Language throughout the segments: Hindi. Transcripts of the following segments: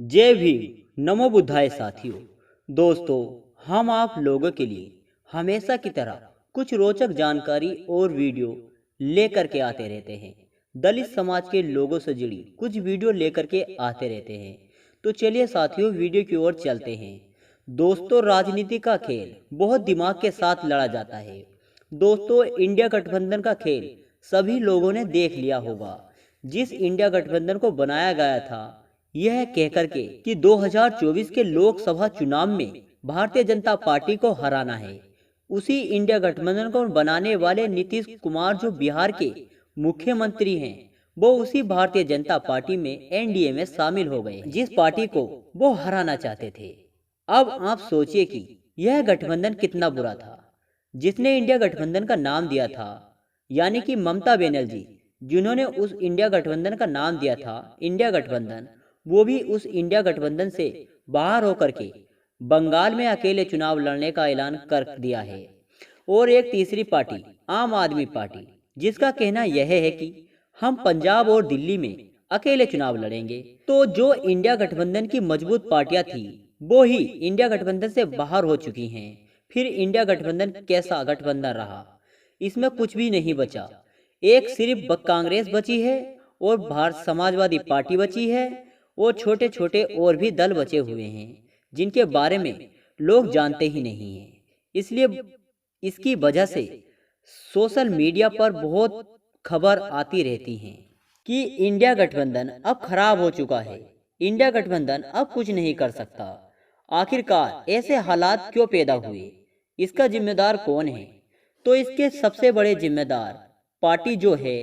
जय भीम नमो बुद्धाय साथियों। दोस्तों, हम आप लोगों के लिए हमेशा की तरह कुछ रोचक जानकारी और वीडियो लेकर के आते रहते हैं। दलित समाज के लोगों से जुड़ी कुछ वीडियो लेकर के आते रहते हैं। तो चलिए साथियों, वीडियो की ओर चलते हैं। दोस्तों, राजनीति का खेल बहुत दिमाग के साथ लड़ा जाता है। दोस्तों, इंडिया गठबंधन का खेल सभी लोगों ने देख लिया होगा। जिस इंडिया गठबंधन को बनाया गया था यह कहकर के कि 2024 के लोकसभा चुनाव में भारतीय जनता पार्टी को हराना है, उसी इंडिया गठबंधन को बनाने वाले नीतीश कुमार जो बिहार के मुख्यमंत्री हैं, वो उसी भारतीय जनता पार्टी में एनडीए में शामिल हो गए, जिस पार्टी को वो हराना चाहते थे। अब आप सोचिए कि यह गठबंधन कितना बुरा था। जिसने इंडिया गठबंधन का नाम दिया था, यानी कि ममता बनर्जी, जिन्होंने उस इंडिया गठबंधन का नाम दिया था इंडिया गठबंधन, वो भी उस इंडिया गठबंधन से बाहर होकर के बंगाल में अकेले चुनाव लड़ने का ऐलान कर दिया है। और एक तीसरी पार्टी आम आदमी पार्टी, जिसका कहना यह है कि हम पंजाब और दिल्ली में अकेले चुनाव लड़ेंगे। तो जो इंडिया गठबंधन की मजबूत पार्टियां थी वो ही इंडिया गठबंधन से बाहर हो चुकी हैं। फिर इंडिया गठबंधन कैसा गठबंधन रहा? इसमें कुछ भी नहीं बचा। एक सिर्फ कांग्रेस बची है और भारत समाजवादी पार्टी बची है, और छोटे छोटे और भी दल बचे हुए हैं जिनके बारे में लोग जानते ही नहीं हैं। इसलिए इसकी वजह से सोशल मीडिया पर बहुत खबर आती रहती हैं कि इंडिया गठबंधन अब खराब हो चुका है, इंडिया गठबंधन अब कुछ नहीं कर सकता। आखिरकार ऐसे हालात क्यों पैदा हुए? इसका जिम्मेदार कौन है? तो इसके सबसे बड़े जिम्मेदार पार्टी जो है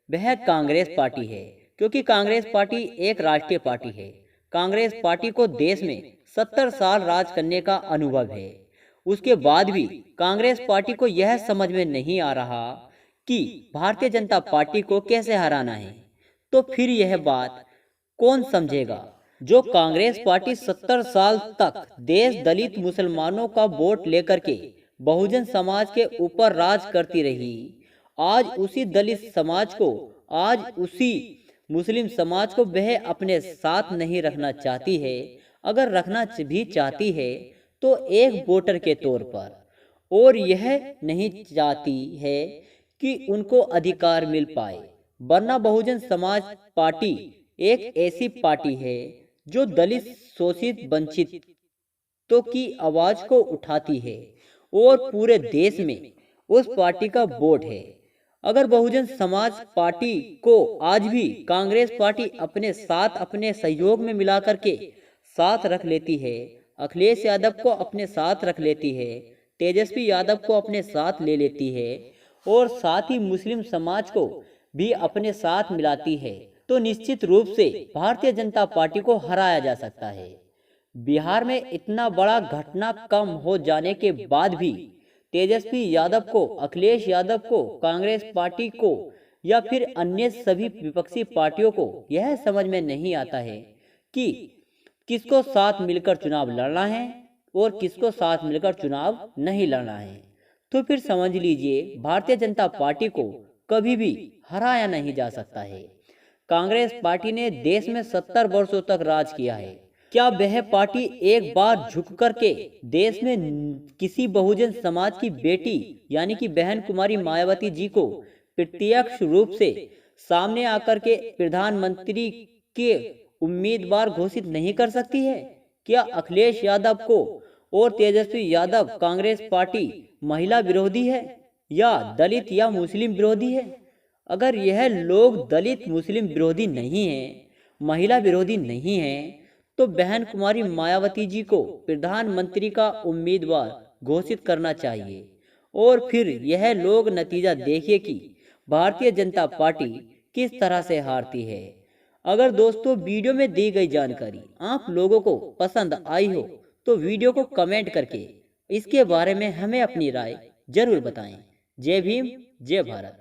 वह कांग्रेस पार्टी है, क्योंकि कांग्रेस पार्टी एक राष्ट्रीय पार्टी है। कांग्रेस पार्टी को देश में 70 साल राज करने का अनुभव है। उसके बाद भी कांग्रेस पार्टी को यह समझ में नहीं आ रहा कि भारतीय जनता पार्टी को कैसे हराना है। तो फिर यह बात कौन समझेगा? जो कांग्रेस पार्टी 70 साल तक देश दलित मुसलमानों का वोट लेकर के बहुजन समाज के ऊपर राज करती रही, आज उसी दलित समाज को, आज उसी मुस्लिम समाज को वह अपने साथ नहीं रखना चाहती है। अगर रखना भी चाहती है तो एक वोटर के तौर पर, और यह नहीं चाहती है कि उनको अधिकार मिल पाए। वरना बहुजन समाज पार्टी एक ऐसी पार्टी है जो दलित, शोषित, वंचित तो की आवाज को उठाती है और पूरे देश में उस पार्टी का वोट है। अगर बहुजन समाज पार्टी को आज भी कांग्रेस पार्टी अपने साथ, अपने सहयोग में मिला करके साथ रख लेती है, अखिलेश यादव को अपने साथ रख लेती है, तेजस्वी यादव को अपने साथ ले लेती है और साथ ही मुस्लिम समाज को भी अपने साथ मिलाती है, तो निश्चित रूप से भारतीय जनता पार्टी को हराया जा सकता है। बिहार में इतना बड़ा घटना कम हो जाने के बाद भी तेजस्वी यादव को, अखिलेश यादव को, कांग्रेस पार्टी को या फिर अन्य सभी विपक्षी पार्टियों को यह समझ में नहीं आता है कि किसको साथ मिलकर चुनाव लड़ना है और किसको साथ मिलकर चुनाव नहीं लड़ना है। तो फिर समझ लीजिए, भारतीय जनता पार्टी को कभी भी हराया नहीं जा सकता है। कांग्रेस पार्टी ने देश में 70 वर्षों तक राज किया है। क्या वह पार्टी एक बार झुक करके देश में किसी बहुजन समाज की बेटी यानी कि बहन कुमारी मायावती जी को प्रत्यक्ष रूप से सामने आकर के प्रधानमंत्री के उम्मीदवार घोषित नहीं कर सकती है? क्या अखिलेश यादव को और तेजस्वी यादव कांग्रेस पार्टी महिला विरोधी है या दलित या मुस्लिम विरोधी है? अगर यह लोग दलित मुस्लिम विरोधी नहीं है, महिला विरोधी नहीं है, तो बहन कुमारी मायावती जी को प्रधानमंत्री का उम्मीदवार घोषित करना चाहिए। और फिर यह लोग नतीजा देखिए कि भारतीय जनता पार्टी किस तरह से हारती है। अगर दोस्तों वीडियो में दी गई जानकारी आप लोगों को पसंद आई हो तो वीडियो को कमेंट करके इसके बारे में हमें अपनी राय जरूर बताएं। जय भीम, जय भारत।